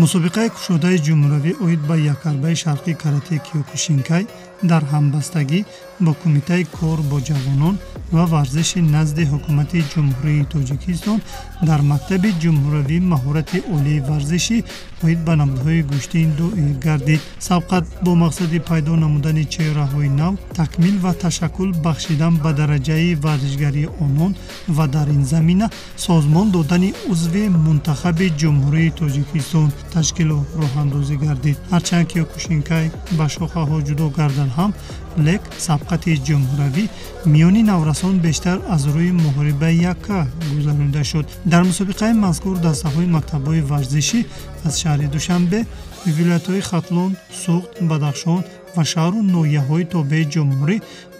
мусобиқаи кушодаи ҷумҳуравӣ оид ба якарбаи шарқи карате Киёкушинкай дар ҳамбастагӣ бо кумитаи кор бо ҷавонон ва варзиши назди ҳукумати ҷумҳурии Тоҷикистон дар мактаби ҷумҳуравӣ маҳорати олии варзишӣ оид ба намудҳои гӯштии дуӣ гардид. Сабқат бо мақсади пайдо намудани чеҳраҳои нав, такмил ва ташаккул бахшидан ба дараҷаи варзишгарии онон ва дар ин замина созмон додани узви мунтахаби ҷумҳурии Тоҷикистон ташкилу роҳандозӣ гардид. Ҳарчанд Киёкушинкай ба шохаҳо ҷудо гардад ҳам, лек сабқати ҷумҳуравӣ миёни наврасон бештар аз рӯи муҳорибаи якка гузаронида шуд. Дар мусобиқаи мазкур дастаҳои мактабҳои варзишӣ аз шаҳри Душанбе, вилоятҳои Хатлон, Суғд, Бадахшон ва шаҳру ноҳияҳои тобеи ҷумҳурӣ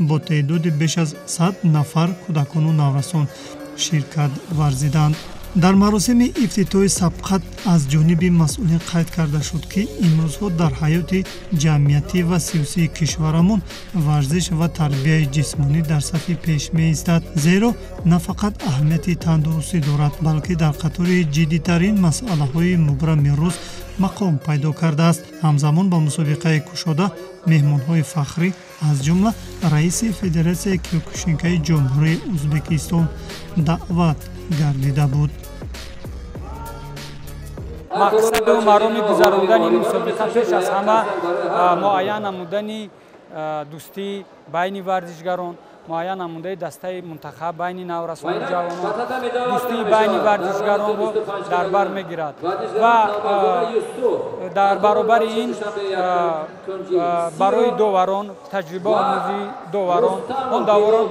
бо теъдоди беш аз 100 нафар кӯдакону наврасон ширкат варзиданд. дар маросими ифтитоҳи сабқат аз ҷониби масъулин қайд карда шуд, ки имрӯзҳо дар ҳаёти ҷамъиятӣ ва сиёсии кишварамон варзиш ва тарбияи ҷисмонӣ дар сафи пеш меистад, зеро на фақат аҳамияти тандурустӣ дорад, балки дар қатори ҷиддитарин масъалаҳои мубрами рӯз мақом пайдо кардааст. ҳамзамон ба мусобиқаи кушода меҳмонҳои фахрӣ аз ҷумла раиси Федератсияи Киёкушинкаи ҷумҳурии Ӯзбекистон даъват гардида буд. мақсаду мароми гузарондани мусобиқа пеш аз ҳама муайян намудани дӯстӣ байни варзишгарон, муайян намудаи дастаи мунтахаб байни наврасони ҷавонон, дӯстии байни варзишгаронро дар бар мегирад ва дар баробари ин барои доварон, таҷрибаомӯзии доварон, он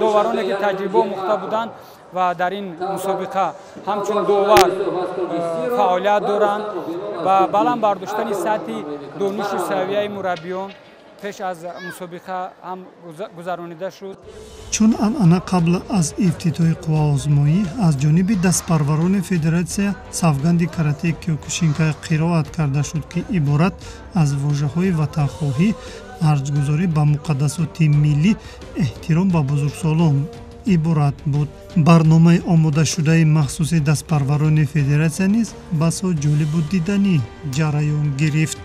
довароне ки таҷрибаомӯхта буданд ва дар ин мусобиқа ҳамчун довар фаъолият доранд ва баланд бардоштани сатҳи донишу савияи мураббиён пеш аз мусобиқа ҳам гузаронида шуд. чун анъана қабл аз ифтитоҳи қувваозмоӣ аз ҷониби дастпарварони Федератсия савганди карате Киёкушинкай қироат карда шуд, ки иборат аз вожаҳои ватанхоҳӣ, арҷгузорӣ ба муқаддасоти миллӣ, эҳтиром ба бузургсолон иборат буд. барномаи омодашудаи махсуси дастпарварони Федератсия низ басо ҷолибу диданӣ ҷараён гирифт.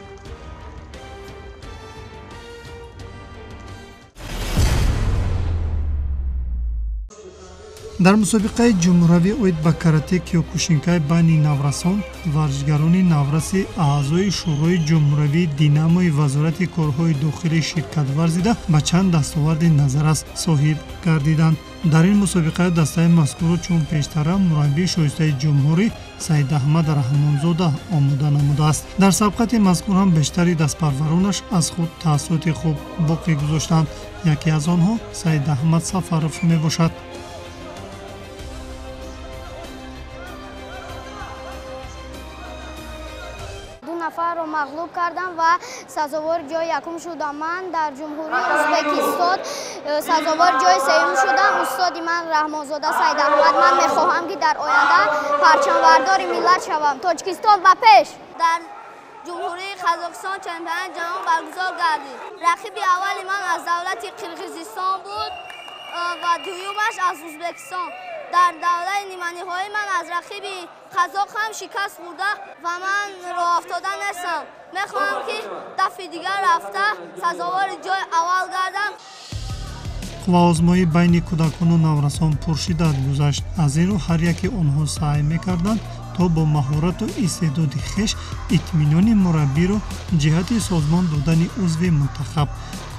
дар мусобиқаи ҷумҳуравӣ оид ба карате Киёкушинкай байни наврасон, варзишгарони навраси аъзои шӯрои ҷумҳуравии Динамои Вазорати корҳои дохилӣ ширкат варзида ба чанд дастоварди назаррас соҳиб гардиданд. дар ин мусобиқа дастаи мазкурро чун пештара мураббии шоистаи ҷумҳурӣ Саидаҳмад Раҳмонзода омода намудааст. дар сабқати мазкур ҳам бештари дастпарваронаш аз худ таассуроти хуб боқӣ гузоштанд. яке аз онҳо Саидаҳмад Сафаров мебошад. нафарро мағлуб кардам ва сазовори ҷои якум шудам. Ман дар ҷумҳурии Ӯзбекистон сазовори ҷои сеюм шудам. устоди ман Раҳмонзода Саидаҳмад. Ман мехоҳам, ки дар оянда парчамбардори миллат шавам. Тоҷикистон ба пеш! дар ҷумҳурии Қозоқистон чемпионати ҷаҳон баргузор гардид. рақиби аввали ман аз давлати Қирғизистон буд ва дуюмаш аз Ӯзбекистон. дар давраи ниманиҳоӣ ман аз рақиби қазоқ ҳам шикаст хӯрда ва ман роҳ афтода нестам. мехоҳам, ки дафъи дигар рафта сазовори ҷои аввал гардам. қувваозмоӣ байни кӯдакону наврасон пуршиддат гузашт. аз ин рӯ ҳар яки онҳо саъй мекарданд то бо маҳорату истеъдоди хеш итминони мураббиро ҷиҳати созмон додани узви мунтахаб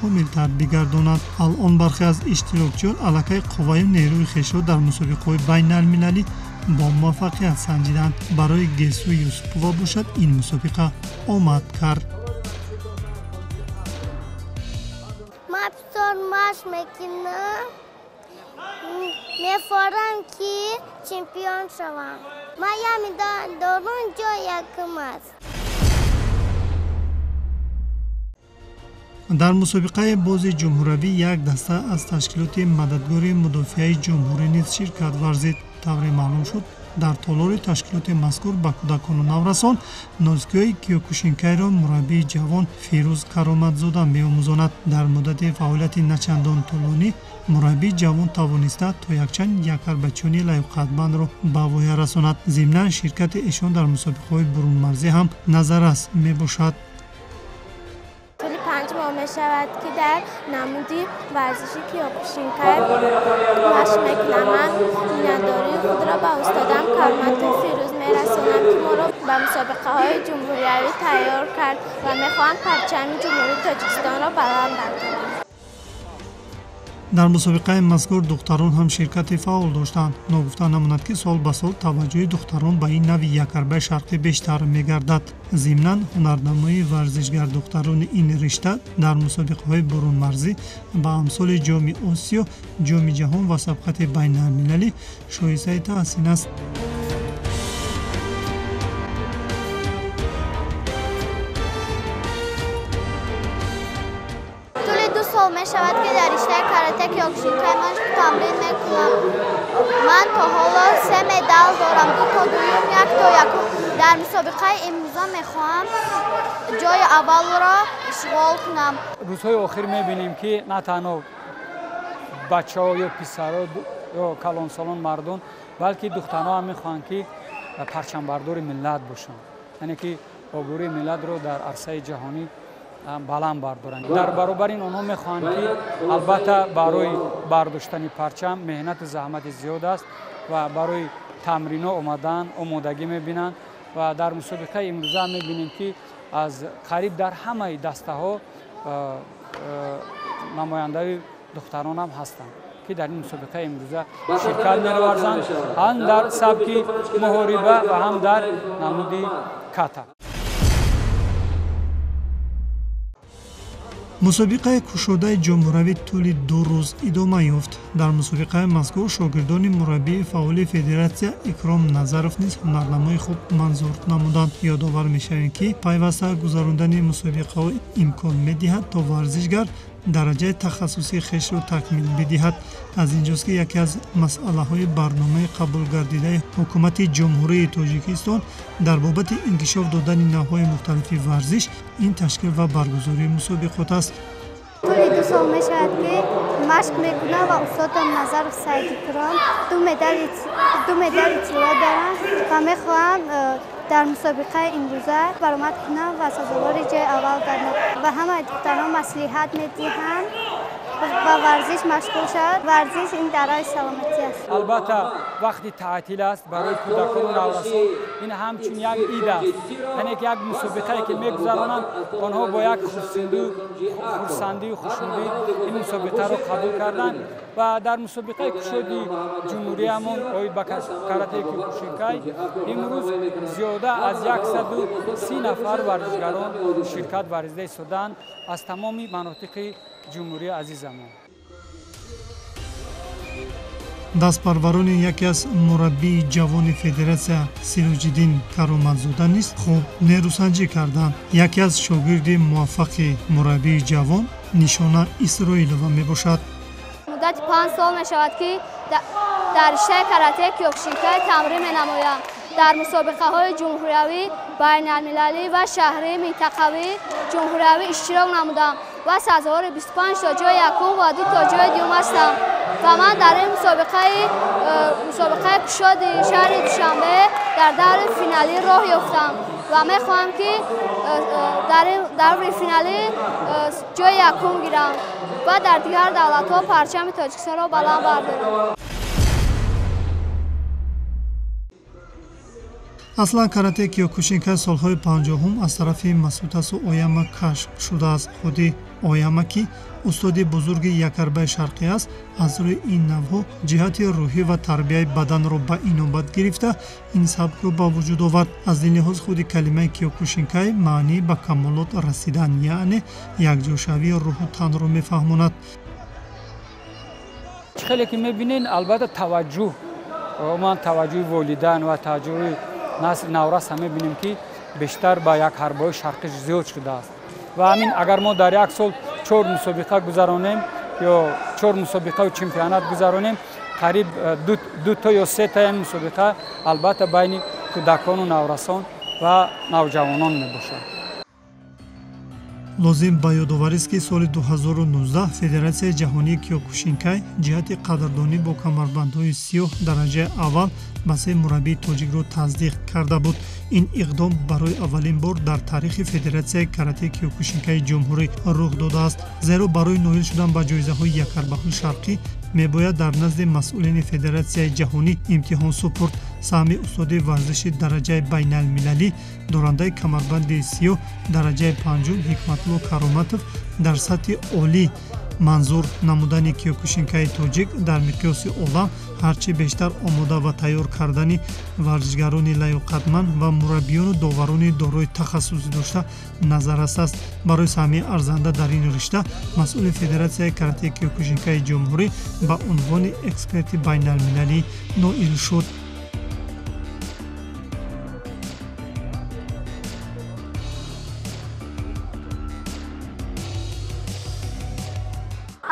комилтар бигардонад. алон бархе аз иштирокчиён аллакай қувваю нерӯи хешро дар мусобиқаҳои байналмилалӣ бо муваффақият санҷиданд. барои Гесу Юсупова бошад ин мусобиқа омад кард. мабзор маш мекунам, мефорам, ки чемпион шавам. Майами дорун ҷои якум аст. дар мусобиқаи бози ҷумҳуравӣ як даста аз ташкилоти мададгори мудофиаи ҷумҳурӣ низ ширкат варзид. тавре маълум шуд дар толори ташкилоти мазкур ба кӯдакону наврасон нозикои киёкушинкайро мураббии ҷавон Фирӯз Кароматзода меомӯзонад. Дар муддати фаъолияти начандон тӯлонӣ мураббии ҷавон тавониста то якчанд якарбачаёни лайуққадбандро ба воя расонад. зимнан ширкати эшон дар мусобиқаҳои бурунмарзӣ ҳам назаррас мебошад. طول 5 ماه می شود که در نمودی ورزشی کیوکوشینکای مشق میکنم. من بنیاداری خود را با استادم کارمند فیروز میرسانم که ما را به مسابقه های جمهوری تیار کرد و میخواهم پرچم جمهوری تاجیکستان را بلند بردارم. дар мусобиқаи мазкур духтарон ҳам ширкати фаъол доштанд. ногуфта намонад ки сол ба сол таваҷҷӯҳи духтарон ба ин нави якарбаи шарқӣ бештар мегардад. зимнан ҳунарнамои варзишгар духтарони ин ришта дар мусобиқаҳои бурунмарзӣ ба амсоли ҷоми осиё, ҷоми ҷаҳон ва сабқати байналмилалӣ шоисаи таҳсин аст. می شود که در رشته کاراته کیوکوشینکای من تمرین میکنم. من تا حالا 3 مدال دارم، 2 تا دوم، 1 تا یکم. در مسابقه امروز میخواهم جای اول را اشغال کنم. روزهای آخر میبینیم که نه تنها بچه‌ها یا پسرها یا کلانسالان مردان بلکه دخترها هم میخوان که پرچمبردار ملت باشن، یعنی که آبروی ملت رو در عرصه جهانی баланд бардоранд. дар баробари онҳо мехоҳанд ки албатта барои бардоштани парчам меҳнату заҳмати зиёд аст ва барои тамринҳо омадан омодагӣ мебинанд ва дар мусобиқаи имрӯза мебинем ки аз қариб дар ҳамаи дастаҳо намояндаи духтарон ҳам ҳастанд ки дар ин мусобиқаи имрӯза ширкат меварзанд, ҳам дар сабки муҳориба ва ҳам дар намуди ката. мусобиқаи кушодаи ҷомҳуравӣ тӯли 2 рӯз идома ёфт. дар мусобиқаи мазкур шогирдони мураббии фаъоли федератсия Икром Назаров низ ҳунарнамои хуб манзурат намуданд. ёдовар мешавем ки пайваста гузарондани мусобиқаҳо имкон медиҳад то варзишгар дараҷаи тахассусии хешро такмил бидиҳад. аз инҷост ки яке аз масъалаҳои барномаи қабулгардидаи ҳукумати ҷумҳурии тоҷикистон дар бобати инкишоф додани навъҳои мухталифи варзиш ин ташкил ва баргузории мусобиқот аст. طول 2 سال می شود که مشق میکنم و استادم نظرف سعیدپوران 2 مدال اطلاع دارم و میخواهم در مسابقه امروزه برآمد کنم و سزاوار جای اول گردم و همه دختران مصلحت میدهند و ورزش مشغول شد. ورزش این برای سلامتی است. البته وقتی تعطیل است برای کودکان و نوجوانان این همچون یک عید است، یعنی که یک مسابقه که میگذرانند آنها با یک خرسندی و خوشنودی این مسابقه را قبول کردند و در مسابقه کشودی جمهوری همون اوید با کاراته کیوکوشینکای امروز زیاده از 130 نفر ورزشگران شرکت ورزیده شدند از تمام مناطق جمهوری عزیزمان. дастпарварони яке аз мураббии ҷавони федератсия Сироҷиддин Кароматзода низ хуб нерӯсанҷӣ карданд. яке аз шогирди муваффақи мураббии ҷавон Нишона Исроилова мебошад. муддати 5 сол мешавад ки дар риштаи карате киёкушинкай тамрин менамоям. дар мусобиқаҳои ҷумҳуриявӣ, байналмилалӣ ва шаҳрӣ, минтақавӣ, ҷумҳуриявӣ иштирок намудам ва сазовори 25 та ҷои якум ва 2 та ҷои дуюм ҳастам ва ман дар ин мусобиқаи кушоди шаҳри Душанбе дар даври финалӣ роҳ ёфтам ва мехоҳам ки дар ин даври финалӣ ҷои якум гирам ва дар дигар давлатҳо парчами Тоҷикистонро баланд бардорам. аслан карате киёкушинкай солҳои 50 аз тарафи Масутасу Ояма кашф шудааст. худи Ояма ки устоди бузурги якарбаи шарқӣ аст, аз рӯи ин навъҳо ҷиҳати рӯҳӣ ва тарбияи баданро ба инобат гирифта ин сабкро ба вуҷуд овард. аз ин лиҳоз худи калимаи киёкушинкай маънии ба камолот расидан, яъне якҷошавии рӯҳу танро мефаҳмонад. хеле ки мебинен албатта таваҷҷӯҳ умуман таваҷҷӯҳи волидайн ва таваҷҷӯҳи насли наврас ҳам мебинем ки бештар ба як ҳарбаи шарқӣ зиёд шудааст ва ҳамин агар мо дар як сол 4 мусобиқа гузаронем ё 4 мусобиқаи чемпионат гузаронем қариб 2 تا یا 3 تا این مسابقه البته بین کودکان و نورسان و نوجوانان میباشد. лозим ба ёдоварист ки соли 2019 федератсияи ҷаҳонии киёкушинкай ҷиҳати қадрдонӣ бо камарбандҳои сиёҳ дараҷаи аввал ба 3 мураббии тоҷикро таздиқ карда буд. ин иқдом барои аввалин бор дар таърихи федератсияи каратеи киёкушинкаи ҷумҳурӣ рух додааст, зеро барои ноил шудан ба ҷоизаҳои якарбаҳои шарқӣ мебояд дар назди масъулини федератсияи ҷаҳонӣ имтиҳон супурд. саҳми устоди варзиши дараҷаи байналмилалӣ дорандаи камарбанди сиёҳ дараҷаи панҷум ҳикматулло кароматов дар сатҳи олӣ манзур намудани киёкушинкаи тоҷик дар миқёси олам ҳарчи бештар омода ва тайёр кардани варзишгарони лаёқатманд ва мураббиёну доварони дорои тахассусӣ дошта назаррас аст. барои саҳмии арзанда дар ин ришта масъули федератсияи каратеи киёкушинкаи ҷумҳурӣ ба унвони эксперти байналмилалӣ ноил шуд.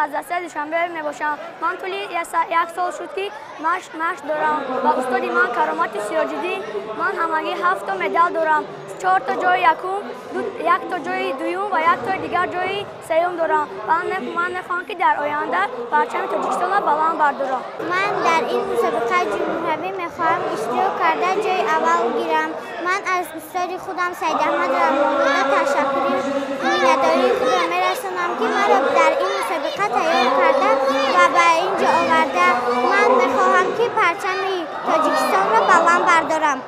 از دسته دوشنبه میباشم. من طولی یک سال شد که مشق دارم و استاد من کرامت سیاج‌الدین. من همگی 7 تا مدال دارم، 4 تا جای یکم، 1 تا جای دوم و 1 تا دیگر جای سوم دارم. من میخوام که در آینده پرچم تاجیکستان را بلند بردارم. من در این مسابقه جمهوری میخواهم اشتراک کرده جای اول گیرم. من از استاد خودم سید احمد رحمان‌الله تشکری مینداری خود را میرسانم که مرا در این مسابقه تیار کرده و به اینجا آورده. من میخواهم که پرچم تاجیکستان را بلند بردارم.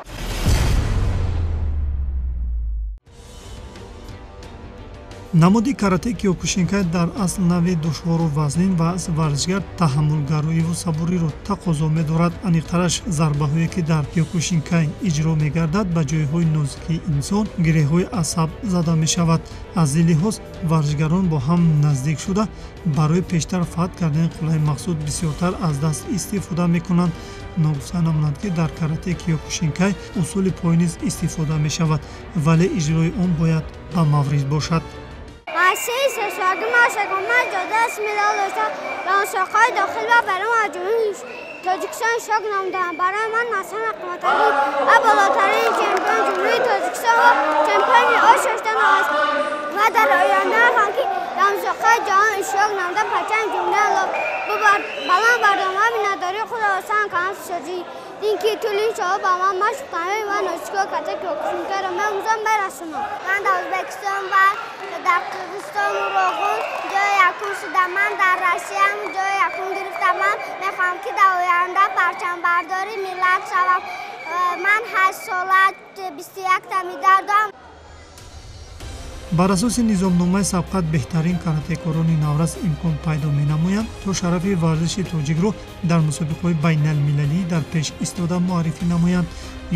намуди каратеи киёкушинкай дар асл нави душвору вазнин ва аз варзишгар таҳаммулгароиву сабуриро тақозо медорад. аниқтараш зарбаҳое ки дар киёкушинкай иҷро мегардад ба ҷойҳои нозуки инсон гиреҳҳои асаб зада мешавад. аз ин лиҳоз варзишгарон бо ҳам наздик шуда барои пештар фатҳ кардани қуллаи мақсуд бисёртар аз даст истифода мекунанд. ногуфта намонад ки дар каратеи киёкушинкай усули пой низ истифода мешавад, вале иҷрои он бояд ба маврид бошад. من جاده اسم مدال داشتم و مسابقه‌های داخل و برای مجموعه تاجیکستان اشتراک نمودم. برای من مثلا قیمت‌علی و بالاترین چمپیون جمهوری تاجیکستان و چمپیون آششتن است و در آینده هم که در مسابقه جهان اشتراک نمودم پرچم جمهوری را بلند بردارم و بی‌نداری خود را آسان کنم سازی. اینکه طول این سال با من مشق کنم و نوشتگاه کرده کیوکوشینکای را می‌آموزم برسونم. من در ازبکستان و در قرقیزستان و روغون جای یکم شدم. من در روسیه هم جای یکم گرفتم. من میخوام که در آینده پرچم برداری ملت شوم. من 8 ساله 21 تا مدال دارم. бар асоси низомномаи сабқат беҳтарин каратекорони наврас имкон пайдо менамоянд то шарафи варзиши тоҷикро дар мусобиқаҳои байналмилалӣ дар пеш истода муаррифӣ намоянд.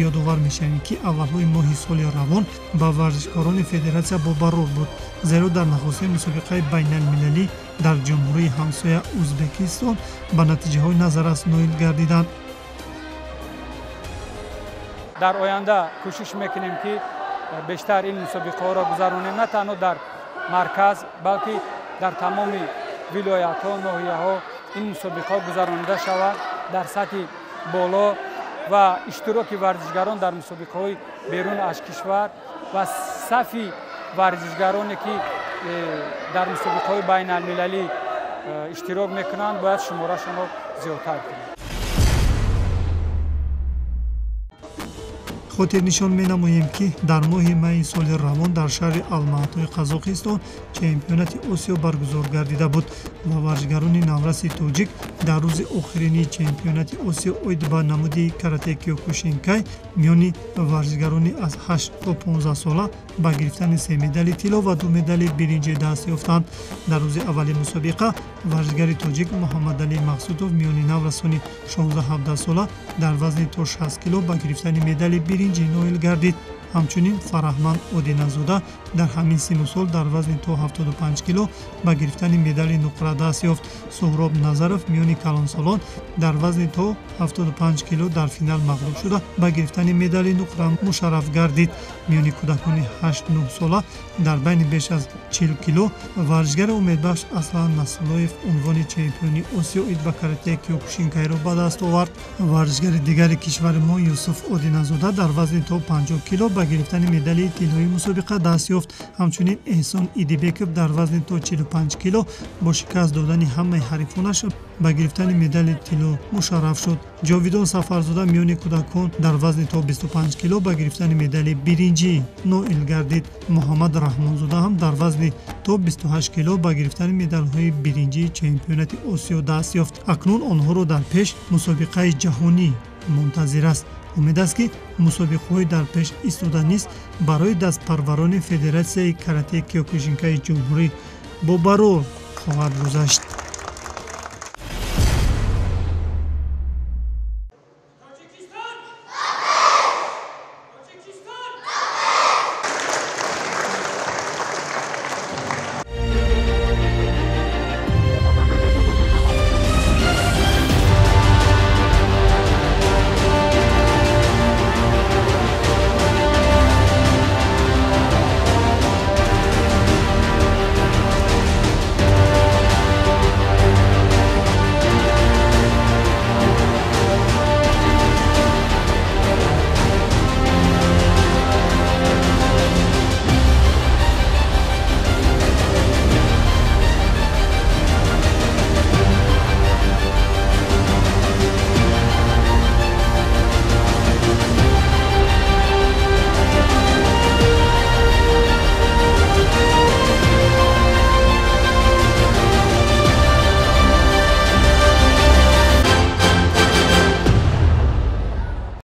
ёдовар мешавем ки аввалҳои моҳи соли равон ба варзишкорони федератсия бобарор буд, зеро дар нахустин мусобиқаи байналмилалӣ дар ҷумҳурии ҳамсоя ӯзбекистон ба натиҷаҳои назаррас ноил гардиданд. дар оянда кӯшиш мекунем ки бештар ин мусобиқаҳоро гузаронем, на танҳо дар марказ балки дар тамоми вилоятҳо, ноҳияҳо ин мусобиқаҳо гузаронида шавад дар сатҳи боло ва иштироки варзишгарон дар мусобиқаҳои берун аз кишвар ва сафи варзишгароне ки дар мусобиқаҳои байналмилалӣ иштирок мекунанд бояд шуморашонро зиёдтар кунем. хотир нишон менамоем ки дар моҳи майи соли равон дар шаҳри алматои қазоқистон чемпионати осиё баргузор гардида буд ва варзишгарони навраси тоҷик дар рӯзи охирини чемпионати осиё оид ба намуди каратеи киёкушинкай миёни варзишгарони аз 8 то 15 сола ба гирифтани 3 медали тилло ва 2 медали биринҷӣ даст ёфтанд. дар рӯзи аввали мусобиқа варзишгари тоҷик муҳаммадалӣ мақсудов миёни наврасони 16-17 сола дар вазни то 60 кило ба гирифтани медали биринҷӣ ноил гардид. ҳамчунин фараҳманд одиназода дар ҳамин синну сол дар вазни то 75 кило ба гирифтани медали нуқра даст ёфт. Суҳроб Назаров миёни калонсолон дар вазни то 75 кило дар финал мағлуб шуда ба гирифтани медали нуқра мушарраф гардид. Миёни кӯдакони 8-9 сола дар байни беш аз 40 кило варзишгари умедбахш Аслан Насруллоев унвони чемпиони Осиё ба карате киёкушинкайро ба даст овард. Варзишгари дигари кишвари мо Юсуф Одиназода дар вазни то 50 кило ба гирифтани медали тиллои мусобиқа даст ёфт. Ҳамчунин Эҳсон Идибеков дар вазни то 45 кило бо шикаст додани ҳамаи ҳарифонаш ба гирифтани медали тилло мушарраф шуд. Ҷовидон Сафарзода миёни кӯдакон дар вазни то 25 кило ба гирифтани медали биринҷӣ ноил гардид. Муҳаммад Раҳмонзода ҳам дар вазни то 28 кило ба гирифтани медалҳои биринҷии чемпионати Осиё даст ёфт. Акнун онҳоро дар пеш мусобиқаи ҷаҳонӣ мунтазир аст. умед аст ки мусобиқаҳои дар пеш истода низ барои дастпарварони Федератсияи карате киёкушинкаи ҷумҳурӣ бо барор хоҳад гузашт.